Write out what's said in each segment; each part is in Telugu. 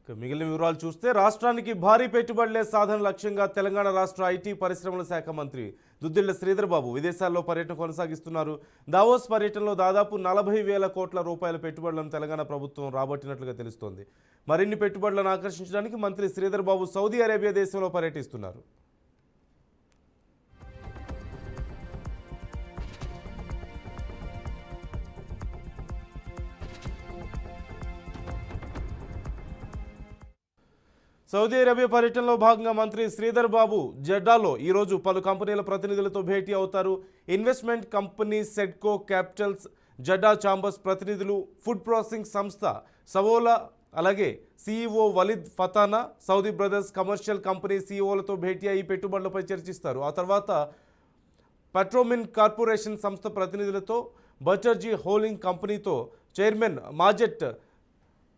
మిగిలిన వివరాలు చూస్తే రాష్ట్రానికి భారీ పెట్టుబడులే సాధన లక్ష్యంగా తెలంగాణ రాష్ట్ర ఐటీ పరిశ్రమల శాఖ మంత్రి దుద్దిళ్ల శ్రీధర్ బాబు విదేశాల్లో పర్యటన కొనసాగిస్తున్నారు. దావోస్ పర్యటనలో దాదాపు 40,000 కోట్ల రూపాయల పెట్టుబడులను తెలంగాణ ప్రభుత్వం రాబట్టినట్లుగా తెలుస్తోంది. మరిన్ని పెట్టుబడులను ఆకర్షించడానికి మంత్రి శ్రీధర్ బాబు సౌదీ అరేబియా దేశంలో పర్యటిస్తున్నారు. సౌదీ అరేబియా పర్యటనలో భాగంగా మంత్రి శ్రీధర్ బాబు జెడ్డాలో ఈరోజు పలు కంపెనీల ప్రతినిధులతో భేటీ అవుతారు. Investment company Sedco Capitals, Jeddah Chambers ప్రతినిధులు, ఫుడ్ ప్రాసెసింగ్ సంస్థ సవోలా, అలాగే CEO Waleed Fatana, Saudi Brothers commercial company సీఈఓలతో భేటీ అయ్యి పెట్టుబడులపై చర్చిస్తారు. ఆ తర్వాత పెట్రోమిన్ కార్పొరేషన్ సంస్థ ప్రతినిధులతో, బచర్జీ హోల్డింగ్ కంపెనీతో చైర్మన్ మాజెట్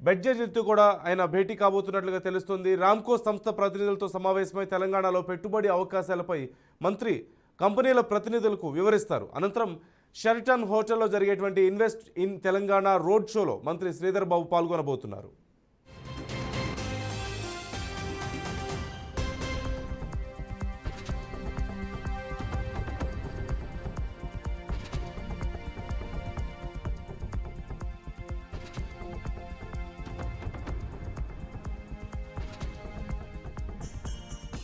బెడ్జెట్తో కూడా ఆయన భేటీ కాబోతున్నట్లుగా తెలుస్తుంది. రామ్కో సంస్థ ప్రతినిధులతో సమావేశమై తెలంగాణలో పెట్టుబడి అవకాశాలపై మంత్రి కంపెనీల ప్రతినిధులకు వివరిస్తారు. అనంతరం షెరటన్ హోటల్లో జరిగేటువంటి ఇన్వెస్ట్ ఇన్ తెలంగాణ రోడ్ షోలో మంత్రి శ్రీధర్ బాబు పాల్గొనబోతున్నారు.